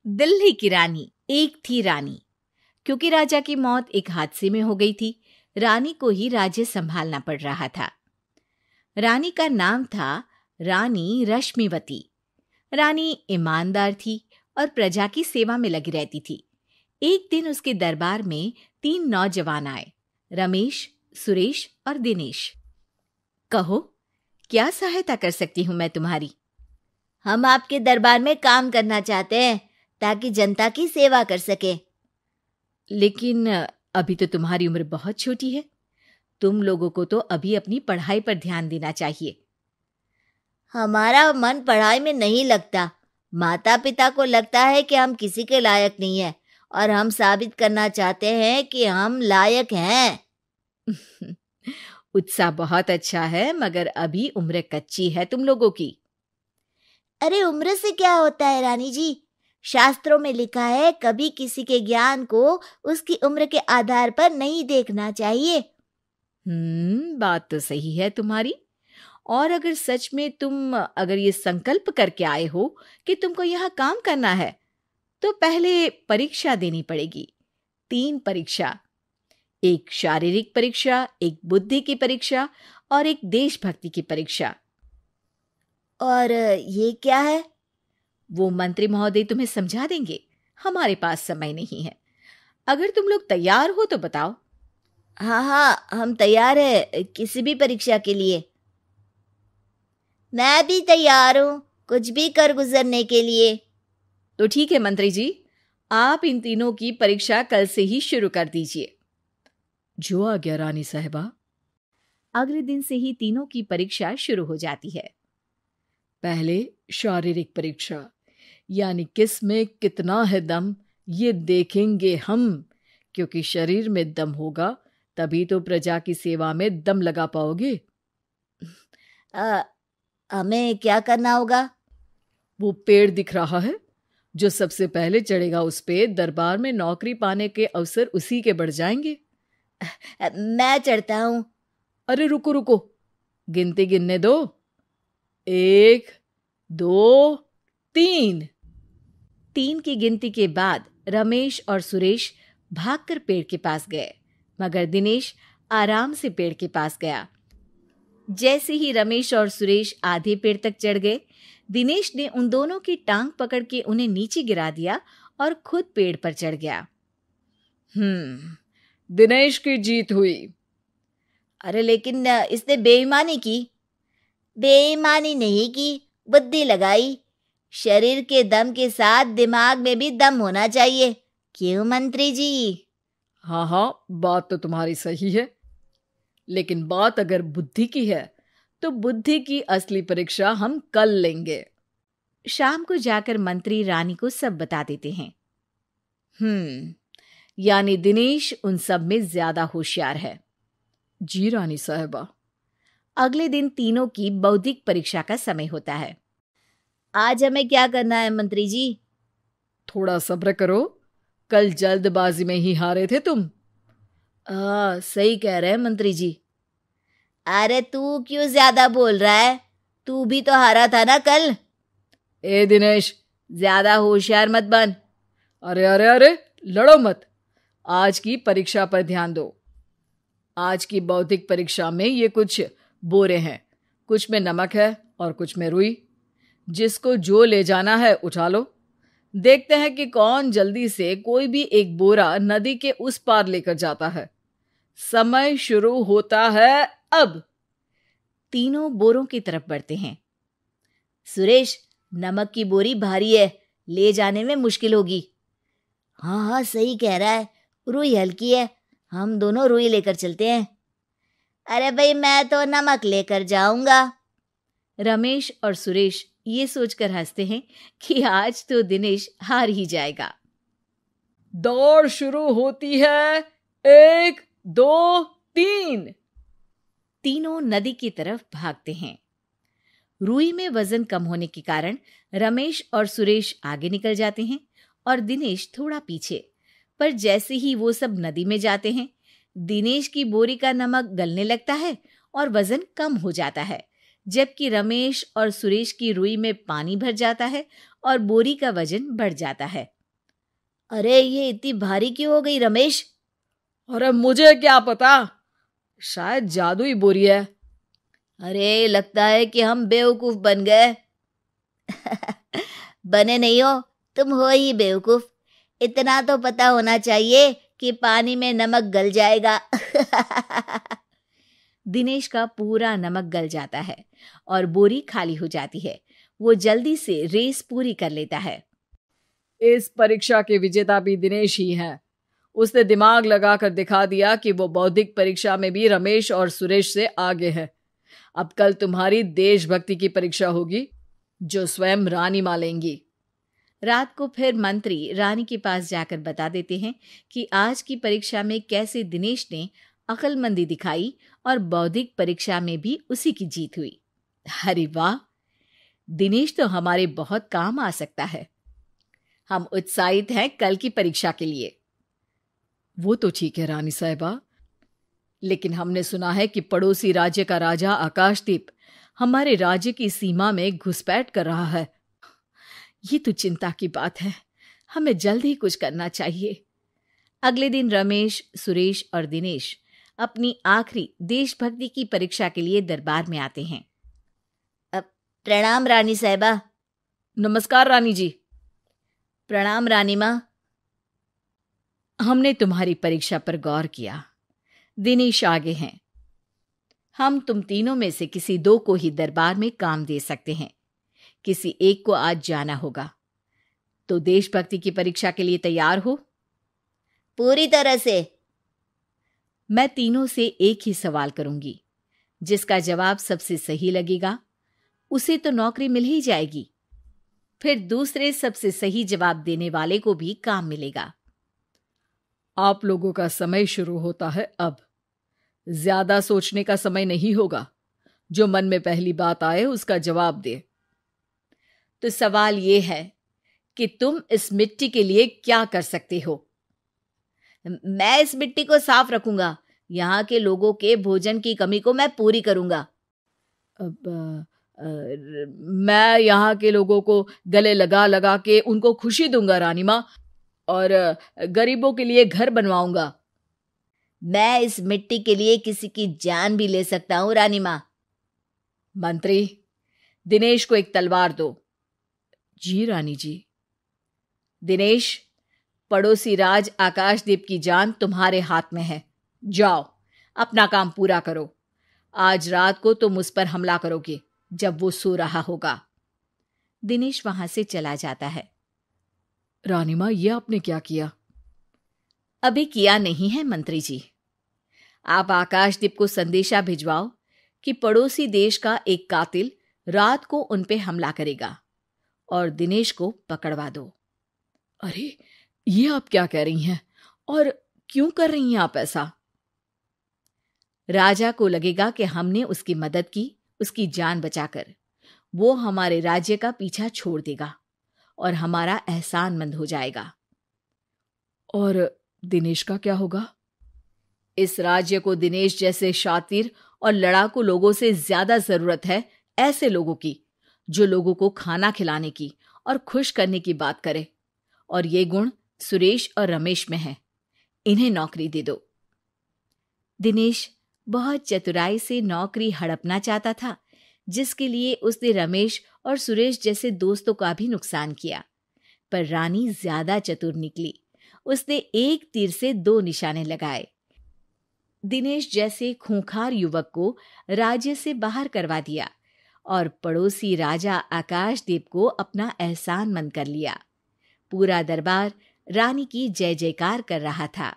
दिल्ली की रानी। एक थी रानी। क्योंकि राजा की मौत एक हादसे में हो गई थी, रानी को ही राज्य संभालना पड़ रहा था। रानी का नाम था रानी रश्मिवती। रानी ईमानदार थी और प्रजा की सेवा में लगी रहती थी। एक दिन उसके दरबार में 3 नौजवान आए, रमेश, सुरेश और दिनेश। कहो, क्या सहायता कर सकती हूँ मैं तुम्हारी? हम आपके दरबार में काम करना चाहते हैं ताकि जनता की सेवा कर सके। लेकिन अभी तो तुम्हारी उम्र बहुत छोटी है। तुम लोगों को तो अभी अपनी पढ़ाई पर ध्यान देना चाहिए। हमारा मन पढ़ाई में नहीं लगता। माता पिता को लगता है कि हम किसी के लायक नहीं हैं और हम साबित करना चाहते हैं कि हम लायक हैं। उत्साह बहुत अच्छा है, मगर अभी उम्र कच्ची है तुम लोगों की। अरे उम्र से क्या होता है रानी जी? शास्त्रों में लिखा है कभी किसी के ज्ञान को उसकी उम्र के आधार पर नहीं देखना चाहिए। बात तो सही है तुम्हारी। और अगर सच में तुम ये संकल्प करके आए हो कि तुमको यहाँ काम करना है, तो पहले परीक्षा देनी पड़ेगी। 3 परीक्षा, एक शारीरिक परीक्षा, एक बुद्धि की परीक्षा और एक देशभक्ति की परीक्षा। और ये क्या है? वो मंत्री महोदय तुम्हें समझा देंगे। हमारे पास समय नहीं है। अगर तुम लोग तैयार हो तो बताओ। हाँ, हम तैयार है किसी भी परीक्षा के लिए। मैं भी तैयार हूँ कुछ भी कर गुजरने के लिए। तो ठीक है मंत्री जी, आप इन तीनों की परीक्षा कल से ही शुरू कर दीजिए। जो आ गया रानी साहिबा। अगले दिन से ही तीनों की परीक्षा शुरू हो जाती है। पहले शारीरिक परीक्षा, यानी किस में कितना है दम, ये देखेंगे हम। क्योंकि शरीर में दम होगा तभी तो प्रजा की सेवा में दम लगा पाओगे। हमें क्या करना होगा? वो पेड़ दिख रहा है, जो सबसे पहले चढ़ेगा उस पे दरबार में नौकरी पाने के अवसर उसी के बढ़ जाएंगे। मैं चढ़ता हूँ। अरे रुको रुको, गिनती गिनने दो। 1, 2, 3। 3 की गिनती के बाद रमेश और सुरेश भागकर पेड़ के पास गए, मगर दिनेश आराम से पेड़ के पास गया। जैसे ही रमेश और सुरेश आधे पेड़ तक चढ़ गए, दिनेश ने उन दोनों की टांग पकड़ के उन्हें नीचे गिरा दिया और खुद पेड़ पर चढ़ गया। दिनेश की जीत हुई। अरे लेकिन इसने बेईमानी की। बेईमानी नहीं की, बुद्धि लगाई। शरीर के दम के साथ दिमाग में भी दम होना चाहिए। क्यों मंत्री जी? हाँ, बात तो तुम्हारी सही है। लेकिन बात अगर बुद्धि की है तो बुद्धि की असली परीक्षा हम कल लेंगे। शाम को जाकर मंत्री रानी को सब बता देते हैं। यानी दिनेश उन सब में ज्यादा होशियार है। जी रानी साहिबा। अगले दिन तीनों की बौद्धिक परीक्षा का समय होता है। आज हमें क्या करना है मंत्री जी? थोड़ा सब्र करो, कल जल्दबाजी में ही हारे थे तुम। सही कह रहे हैं मंत्री जी। अरे तू क्यों ज्यादा बोल रहा है? तू भी तो हारा था ना कल। ए दिनेश, ज्यादा होशियार मत बन। अरे लड़ो मत। आज की परीक्षा पर ध्यान दो। आज की बौद्धिक परीक्षा में ये कुछ बोरे हैं, कुछ में नमक है और कुछ में रुई। जिसको जो ले जाना है उठा लो। देखते हैं कि कौन जल्दी से कोई भी एक बोरा नदी के उस पार लेकर जाता है। समय शुरू होता है अब। तीनों बोरों की तरफ बढ़ते हैं। सुरेश, नमक की बोरी भारी है, ले जाने में मुश्किल होगी। हाँ, सही कह रहा है। रुई हल्की है, हम दोनों रुई लेकर चलते हैं। अरे भाई, मैं तो नमक लेकर जाऊंगा। रमेश और सुरेश ये सोचकर हंसते हैं कि आज तो दिनेश हार ही जाएगा। दौड़ शुरू होती है। 1, 2, 3। तीनों नदी की तरफ भागते हैं। रुई में वजन कम होने के कारण रमेश और सुरेश आगे निकल जाते हैं और दिनेश थोड़ा पीछे। पर जैसे ही वो सब नदी में जाते हैं, दिनेश की बोरी का नमक गलने लगता है और वजन कम हो जाता है, जबकि रमेश और सुरेश की रुई में पानी भर जाता है और बोरी का वजन बढ़ जाता है। अरे ये इतनी भारी क्यों हो गई रमेश? अरे मुझे क्या पता, शायद जादुई बोरी है। अरे लगता है कि हम बेवकूफ बन गए। बने नहीं हो, तुम हो ही बेवकूफ। इतना तो पता होना चाहिए कि पानी में नमक गल जाएगा। दिनेश का पूरा नमक गल जाता है और बोरी खाली हो जाती है। वो जल्दी से रेस पूरी कर लेता है। इस परीक्षा के विजेता भी दिनेश ही है। उसने दिमाग लगाकर दिखा दिया कि वो बौद्धिक परीक्षा में भी रमेश और सुरेश से आगे है। अब कल तुम्हारी देशभक्ति की परीक्षा होगी, जो स्वयं रानी मां लेंगी। रात को फिर मंत्री रानी के पास जाकर बता देते हैं कि आज की परीक्षा में कैसे दिनेश ने अक्लमंदी दिखाई और बौद्धिक परीक्षा में भी उसी की जीत हुई। अरे वाह, दिनेश तो हमारे बहुत काम आ सकता है। हम उत्साहित हैं कल की परीक्षा के लिए। वो तो ठीक है रानी साहिबा, लेकिन हमने सुना है कि पड़ोसी राज्य का राजा आकाशदीप हमारे राज्य की सीमा में घुसपैठ कर रहा है। ये तो चिंता की बात है, हमें जल्द ही कुछ करना चाहिए। अगले दिन रमेश, सुरेश और दिनेश अपनी आखिरी देशभक्ति की परीक्षा के लिए दरबार में आते हैं। प्रणाम रानी साहिबा। नमस्कार रानी जी। प्रणाम रानी माँ। हमने तुम्हारी परीक्षा पर गौर किया। दिनेश आगे हैं। हम तुम तीनों में से किसी दो को ही दरबार में काम दे सकते हैं। किसी एक को आज जाना होगा। तो देशभक्ति की परीक्षा के लिए तैयार हो? पूरी तरह से। मैं तीनों से एक ही सवाल करूंगी। जिसका जवाब सबसे सही लगेगा उसे तो नौकरी मिल ही जाएगी। फिर दूसरे सबसे सही जवाब देने वाले को भी काम मिलेगा। आप लोगों का समय शुरू होता है अब। ज्यादा सोचने का समय नहीं होगा। जो मन में पहली बात आए उसका जवाब दे। तो सवाल यह है कि तुम इस मिट्टी के लिए क्या कर सकते हो? मैं इस मिट्टी को साफ रखूंगा। यहाँ के लोगों के भोजन की कमी को मैं पूरी करूंगा। मैं यहाँ के लोगों को गले लगा लगा के उनको खुशी दूंगा रानी माँ, और गरीबों के लिए घर बनवाऊंगा। मैं इस मिट्टी के लिए किसी की जान भी ले सकता हूं रानी माँ। मंत्री, दिनेश को एक तलवार दो। जी रानी जी। दिनेश, पड़ोसी राज आकाशदीप की जान तुम्हारे हाथ में है। जाओ, अपना काम पूरा करो। आज रात को तुम उस पर हमला करोगे जब वो सो रहा होगा। दिनेश वहां से चला जाता है। रानी मां, ये आपने क्या किया? अभी किया नहीं है मंत्री जी। आप आकाशदीप को संदेशा भिजवाओ कि पड़ोसी देश का एक कातिल रात को उन पे हमला करेगा और दिनेश को पकड़वा दो। अरे, ये आप क्या कह रही हैं और क्यों कर रही हैं आप ऐसा? राजा को लगेगा कि हमने उसकी मदद की, उसकी जान बचाकर। वो हमारे राज्य का पीछा छोड़ देगा और हमारा एहसानमंद हो जाएगा। और दिनेश का क्या होगा? इस राज्य को दिनेश जैसे शातिर और लड़ाकू लोगों से ज्यादा जरूरत है ऐसे लोगों की, जो लोगों को खाना खिलाने की और खुश करने की बात करे। और ये गुण सुरेश और रमेश में है। इन्हें नौकरी दे दो। दिनेश बहुत चतुराई से नौकरी हड़पना चाहता था, जिसके लिए उसने रमेश और सुरेश जैसे दोस्तों का भी नुकसान किया। पर रानी ज्यादा चतुर निकली। उसने एक तीर से दो निशाने लगाए। दिनेश जैसे खूंखार युवक को राज्य से बाहर करवा दिया और पड़ोसी राजा आकाशदीप को अपना एहसानमंद कर लिया। पूरा दरबार रानी की जय जयकार कर रहा था।